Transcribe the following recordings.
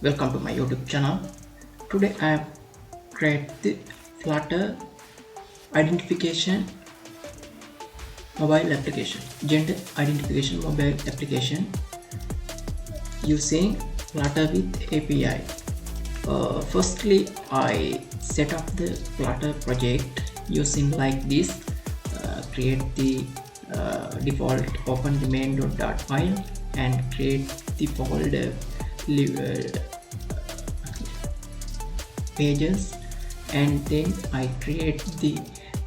Welcome to my YouTube channel. Today I have created the Flutter identification mobile application, gender identification mobile application using Flutter with API. Firstly, I set up the Flutter project using like this. Create the default, open the main.dart file and create the folder pages, and then I create the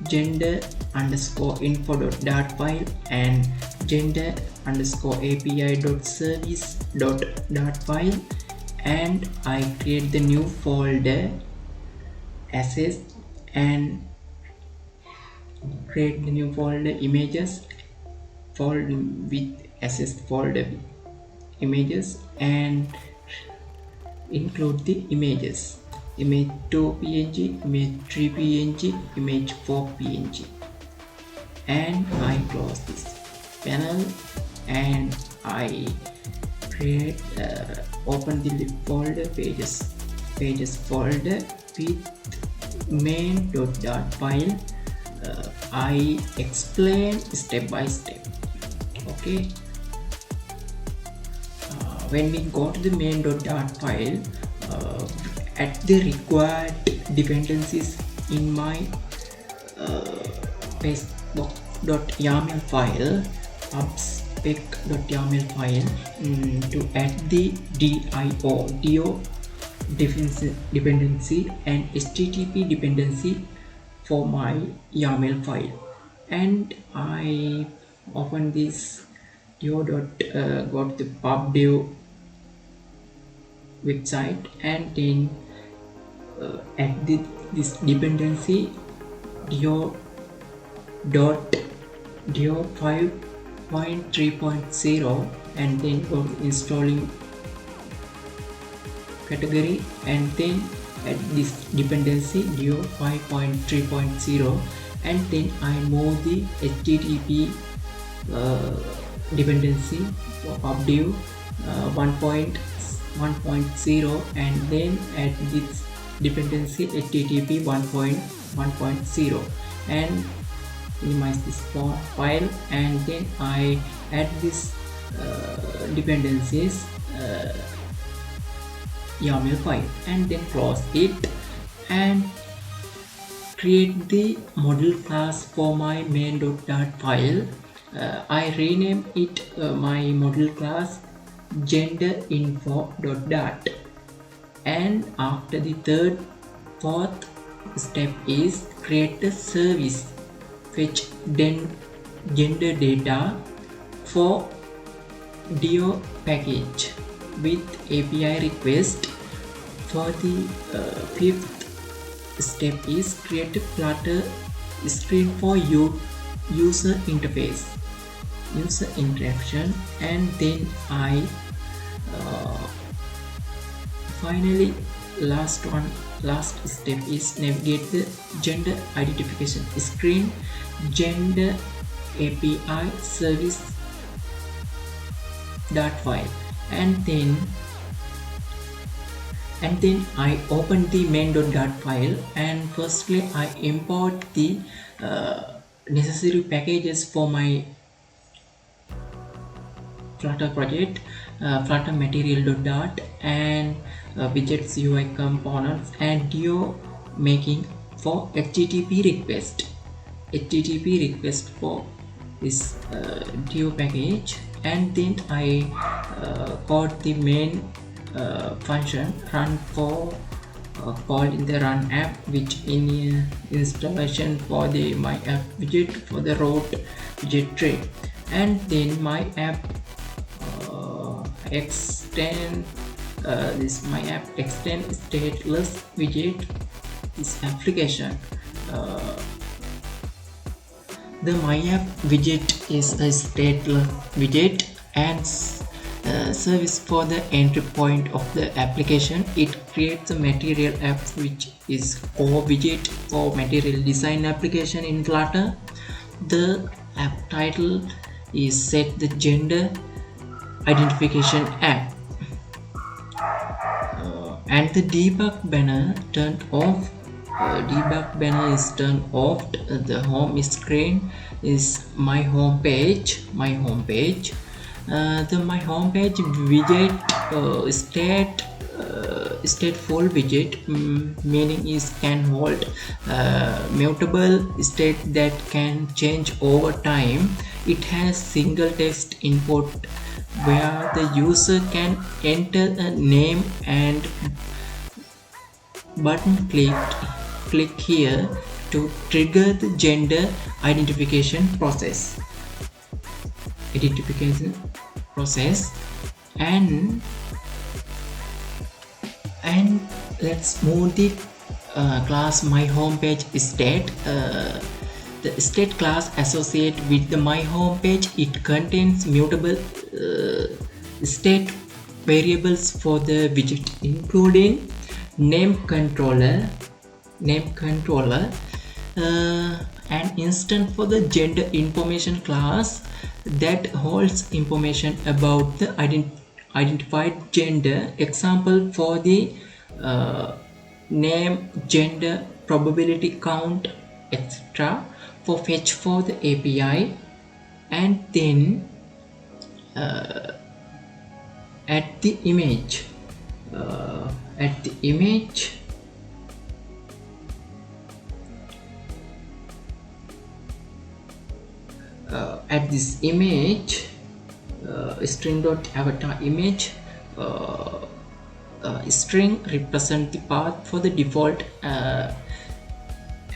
gender underscore info.dart file and gender underscore api.service.dart file, and I create the new folder assets and create the new folder images folder with assets folder images and include the images, image 2 png, image 3 png, image 4 png, and I close this panel and I create open the folder pages folder with main.dart file. I explain step by step. Okay, when we go to the main.dart file, at the required dependencies in my pastebox.yaml file, pubspec.yaml file, to add the dio dependency and http dependency for my YAML file, and I open this go to the pubdev website and then add this dependency dio 5.3.0 and then go to installing category and then add this dependency dio 5.3.0 and then I move the http dependency for pubdev 1.1.0 and then add this dependency http 1.1.0 and minimize this file, and then I add this dependencies YAML file and then close it and create the model class for my main.dart file. I rename it my model class gender.info.dart, and after the fourth step is create the service fetch gender data for dio package with API request. For the fifth step is create a Flutter screen for user interface, user interaction, and then I finally last step is navigate the gender identification screen, gender API service dart file, and then I open the main.dart file and firstly I import the necessary packages for my Flutter project, Flutter material.dart and widgets UI components and dio making for HTTP request for this dio package, and then I got the main function run for called in the run app, which in installation for the my app widget for the root widget tree, and then my app extend this my app extend stateless widget this application. The my app widget is a stateless widget and service for the entry point of the application. It creates a material app which is core widget for material design application in Flutter. The app title is set the gender identification app. and the debug banner turned off. Debug banner is turned off. The home screen is my home page. The my home page widget stateful widget, meaning is can hold mutable state that can change over time. It has single text input where the user can enter a name and button click here to trigger the gender identification process. And let's move the class my homepage state. The state class associated with the my homepage, it contains mutable state variables for the widget, including name controller, an instance for the gender information class that holds information about the identified gender. Example for the name, gender, probability count, etc. for fetch for the API. And then at the image at this image, string.avatar image, string represent the path for the default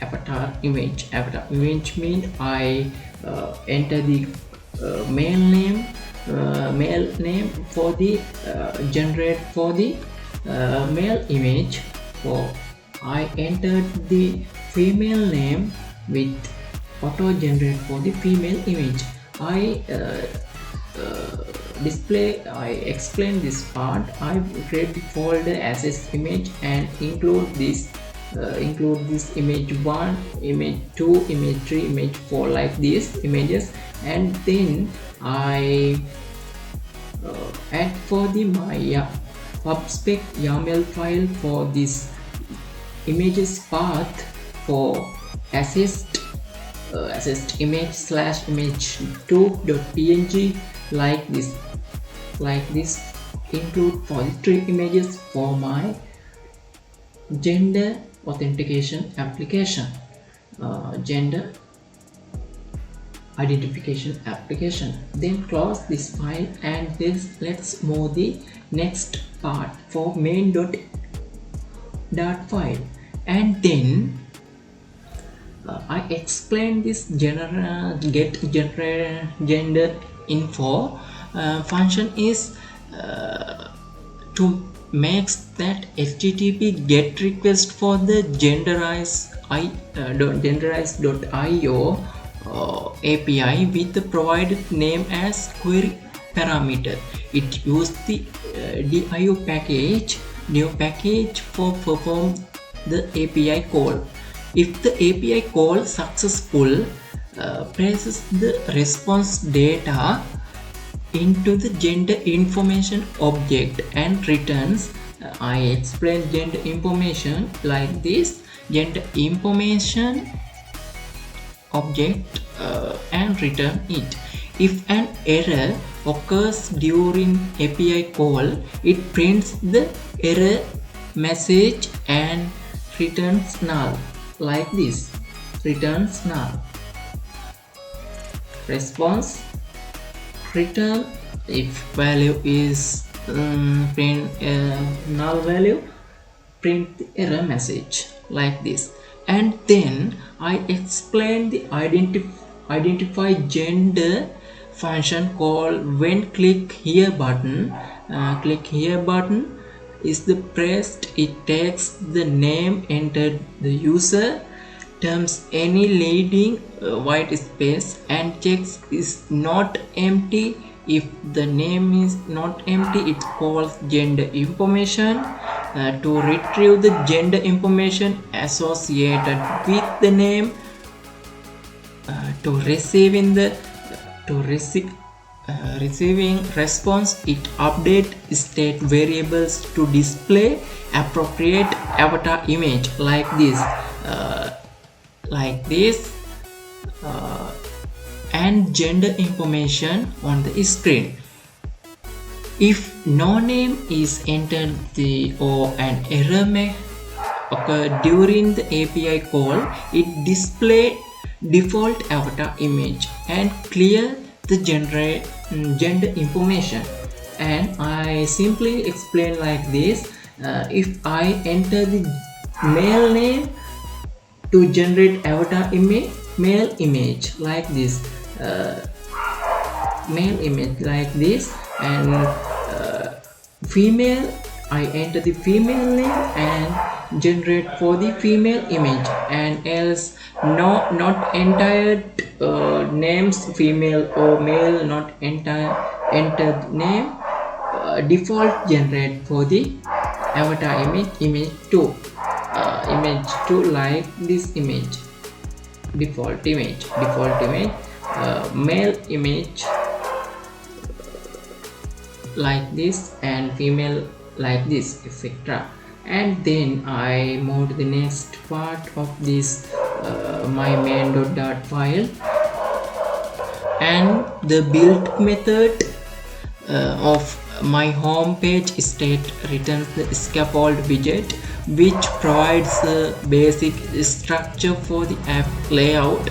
avatar image. Avatar image means I enter the male name for the generate for the male image. For I entered the female name with auto generate for the female image. I explain this part. I create the folder assets image and include this image 1, image 2, image 3, image 4, like these images. And then I add for the my pubspec YAML file for this images path for assist image / image2.png, like this include for the 3 images for my gender authentication application, gender identification application. Then close this file, and this let's move the next part for Main.dart file. And then I explain this get gender info function is to make that HTTP get request for the genderize.io API with the provided name as query parameter. It used the DIO package, new package for perform the API call. If the API call successful, places the response data into the gender information object and returns. I explain gender information like this: gender information object and return it. If an error occurs during API call, it prints the error message and returns null, like this. Returns null. Response return if value is print null value, print the error message, like this. And then I explain the identify gender function call when click here button. Click here button is the pressed, it takes the name entered the user, terms any leading white space, and checks is not empty. If the name is not empty, it calls gender information to retrieve the gender information associated with the name to receive receiving response, it update state variables to display appropriate avatar image like this, and gender information on the screen. If no name is entered or an error may occur during the API call, it display default avatar image and clear the gender information. And I simply explain like this. If I enter the male name to generate avatar image, male image like this, and female, I enter the female name and generate for the female image, and else not entire names female or male, not entire entered name, default generate for the avatar image 2 like this image, default image, male image like this and female like this, etc. And then I move to the next part of this my main.dart file, and the build method of my home page state returns the scaffold widget, which provides the basic structure for the app layout.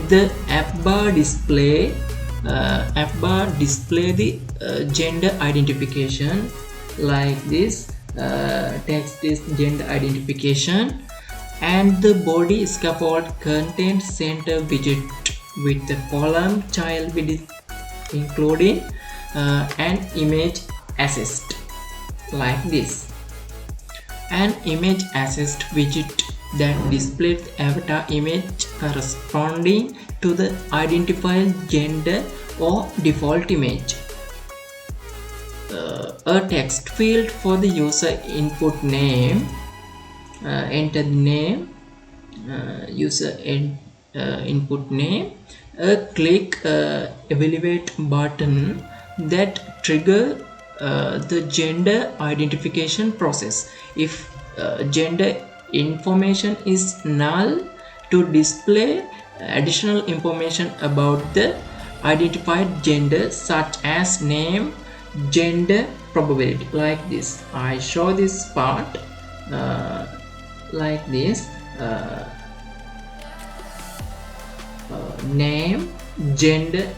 The app bar display the gender identification like this, text is gender identification, and the body scaffold contains center widget with the column child widget, including an image assist like this, an image assist widget that displays the avatar image corresponding to the identified gender or default image. A text field for the user input name, enter the name, user input name, a click evaluate button that trigger the gender identification process. If gender information is null, to display additional information about the identified gender such as name, gender, probability like this. I show this part like this, name, gender,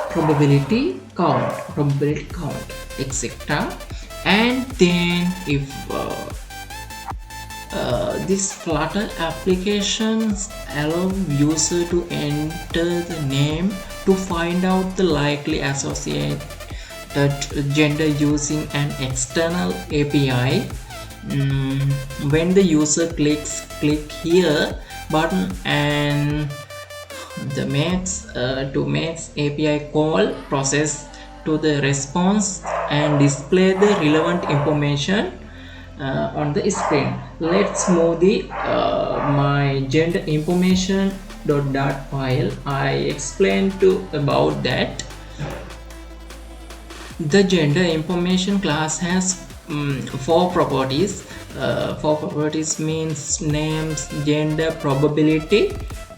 probability count, etc. And then if this Flutter applications allow user to enter the name to find out the likely associated gender using an external API. When the user click here button and the makes API call process to the response and display the relevant information on the screen. Let's move the my gender information .dart file. I explained about that. The gender information class has 4 properties. 4 properties means names, gender, probability,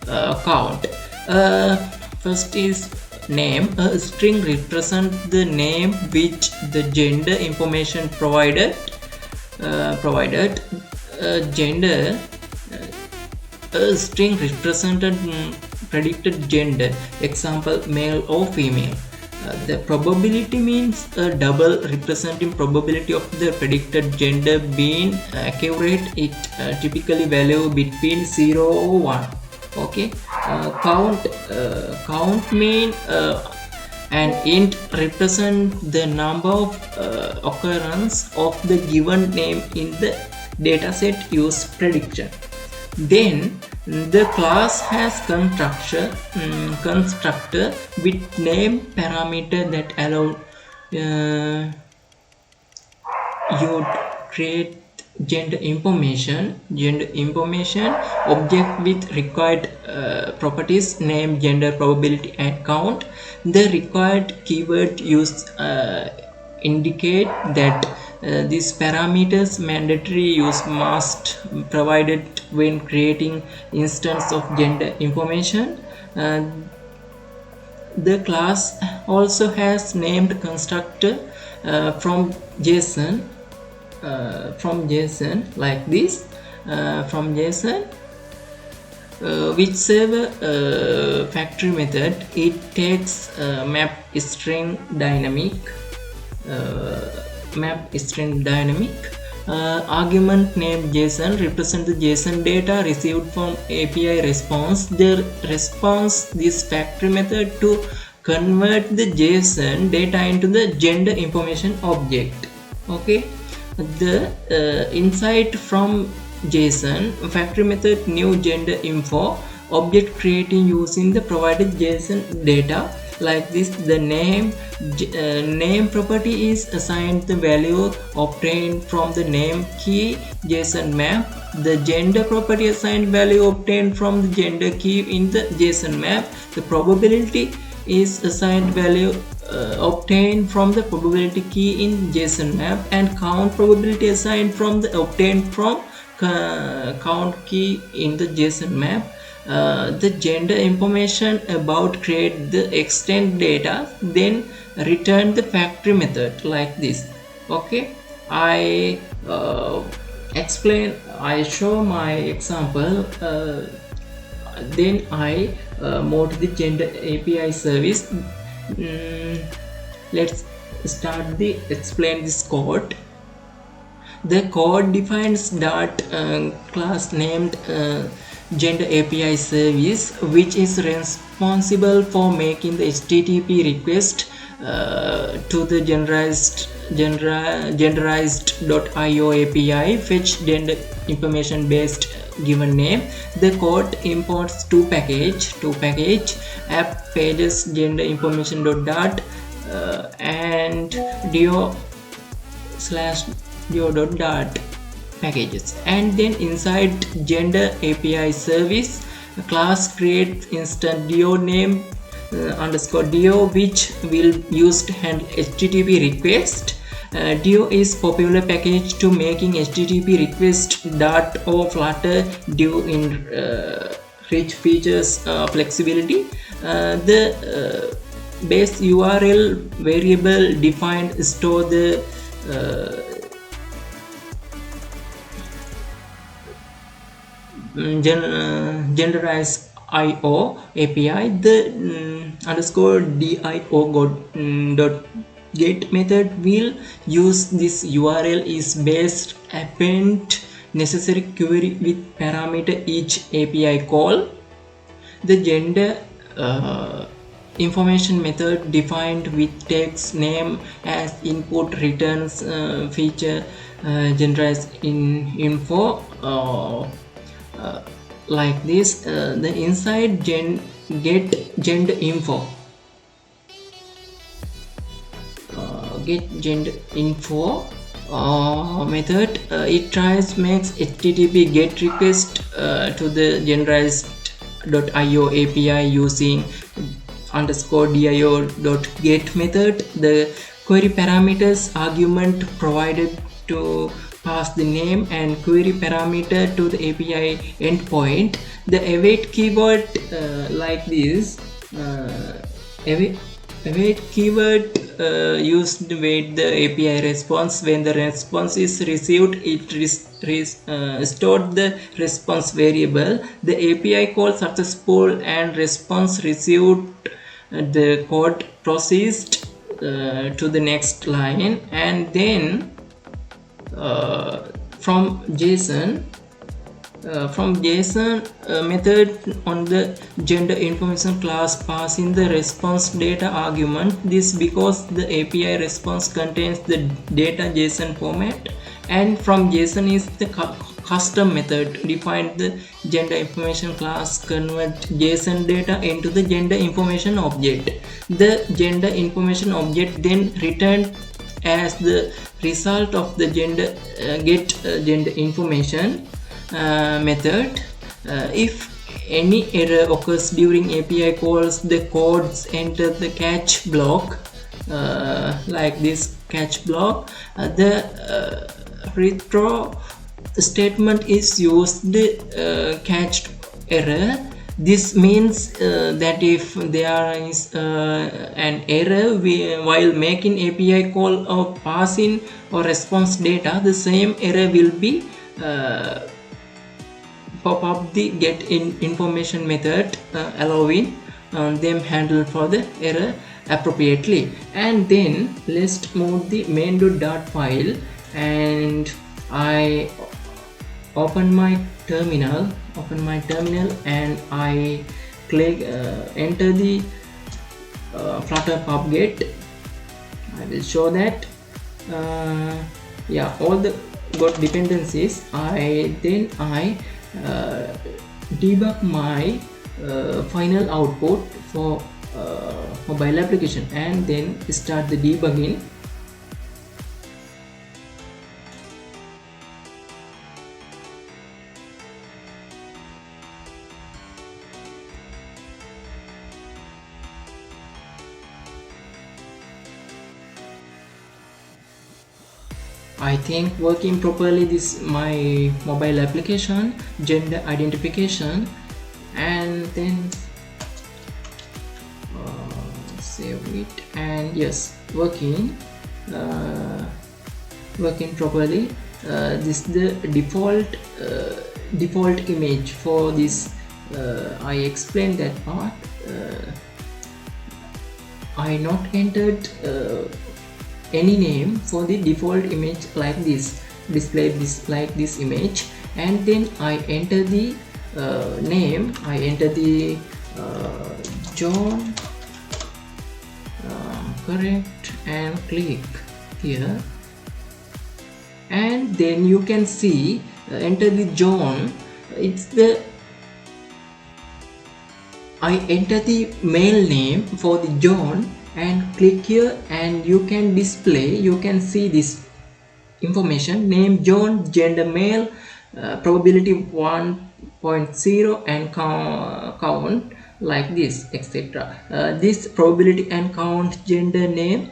count. First is name. A string represents the name which the gender information provided. Gender, a string represented predicted gender, example male or female. The probability means a double representing probability of the predicted gender being accurate. It typically value between 0 or 1. Okay. Count mean an int represent the number of occurrence of the given name in the dataset used prediction. Then the class has constructor with name parameter that allow you create gender information object with required properties, name, gender, probability and count. The required keyword used indicate that these parameters mandatory use must provided when creating instance of gender information. The class also has named constructor from JSON like this, from JSON whichever factory method it takes map string dynamic argument named JSON represent the JSON data received from API response. The response this factory method to convert the JSON data into the gender information object. Okay, the insight from JSON factory method new gender info object creating using the provided JSON data like this. The name property is assigned the value obtained from the name key JSON map. The gender property assigned value obtained from the gender key in the JSON map. The probability is assigned value obtained from the probability key in JSON map, and count probability assigned from the obtained from count key in the JSON map. The gender information about create the extend data, then return the factory method like this. Okay, I show my example, then I move to the gender API service. Let's start the explain this code. The code defines Dart class named gender API service, which is responsible for making the HTTP request to the genderized.io API, fetch gender information based given name. The code imports two package app pages gender information.dart and dio/dio.dart packages, and then inside gender API service class creates instant dio name underscore dio, which will use to handle HTTP request. Dio is popular package to making HTTP request. Dart or Flutter due in rich features flexibility. The base URL variable defined store the genderized IO API. The underscore dio.get method will use this URL is based append necessary query with parameter each API call. The gender information method defined with text name as input returns feature genderized in info like this. The inside get gender info method it tries makes HTTP get request to the genderized.io API using underscore dio.get method. The query parameters argument provided to pass the name and query parameter to the API endpoint. The await keyword like this. Await keyword used to wait the API response. When the response is received, it stored the response variable. The API call successful and response received. The code processed to the next line, and then from JSON method on the gender information class passing the response data argument. This because the API response contains the data JSON format, and from JSON is the custom method defined the gender information class convert JSON data into the gender information object. The gender information object then return as the result of the gender get gender information method. If any error occurs during API calls, the codes enter the catch block, like this catch block. The retro statement is used catched error. This means that if there is an error while making API call or passing or response data, the same error will be pop up the get in information method, allowing them handle for the error appropriately. And then let's move the main.dart file, and I open my terminal and I click enter the Flutter pub get. I will show that yeah, all the got dependencies. I debug my final output for mobile application, and then start the debugging. I think working properly this my mobile application, gender identification, and then save it, and yes, working properly. This the default image for this. I explained that part. I not entered any name for the default image like this, display this like this image, and then I enter the name. I enter the John, correct, and click here, and then you can see enter the John. It's the I enter the male name for the John and click here, and you can display, you can see this information: name John, gender male, probability 1.0, and count like this, etc. This probability and count gender name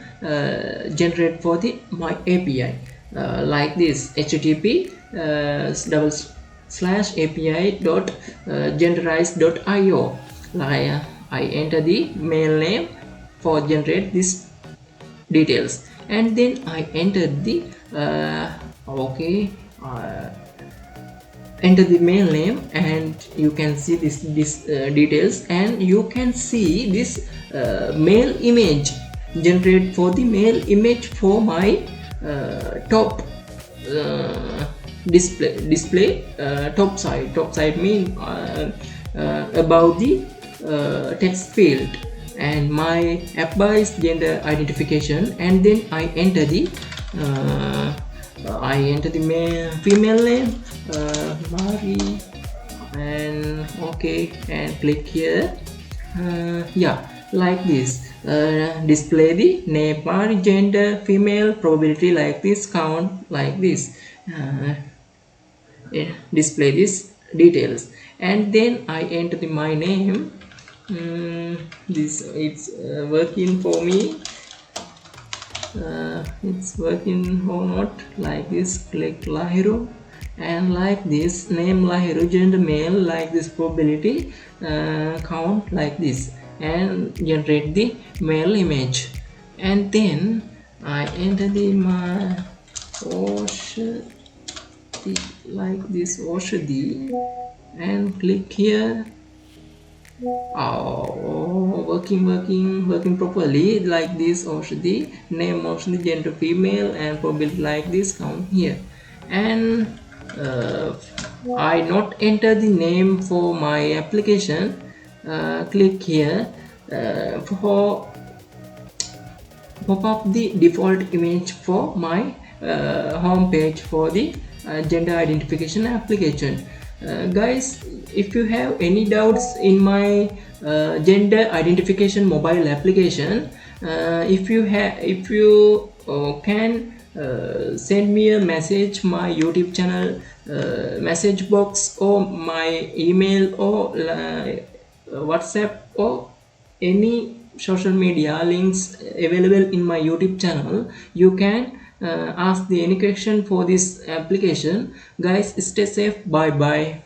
generate for the my API like this: http /api.genderize.io. I enter the male name for generate this details, and then I enter the enter the male name, and you can see this details, and you can see this male image generate for the male image for my top display top side mean about the text field, and my app bar is gender identification, and then I enter the male female name Mari, and okay, and click here. Yeah, like this. Display the name Mari, gender female, probability like this, count like this. Display these details, and then I enter my name. This it's working for me. It's working or not, like this. Click Lahiru, and like this, name Lahiru, gender male, like this, probability count like this, and generate the male image. And then I enter the my Oshadi, like this, Oshadi, and click here. Oh, working properly like this. Oshadi, name Oshadi, gender female, and probability like this, count here. And I not enter the name for my application. Click here for pop up the default image for my home page for the gender identification application. Guys, if you have any doubts in my gender identification mobile application, if you can send me a message my YouTube channel message box or my email or WhatsApp or any social media links available in my YouTube channel. You can ask the any question for this application. Guys, stay safe. Bye bye.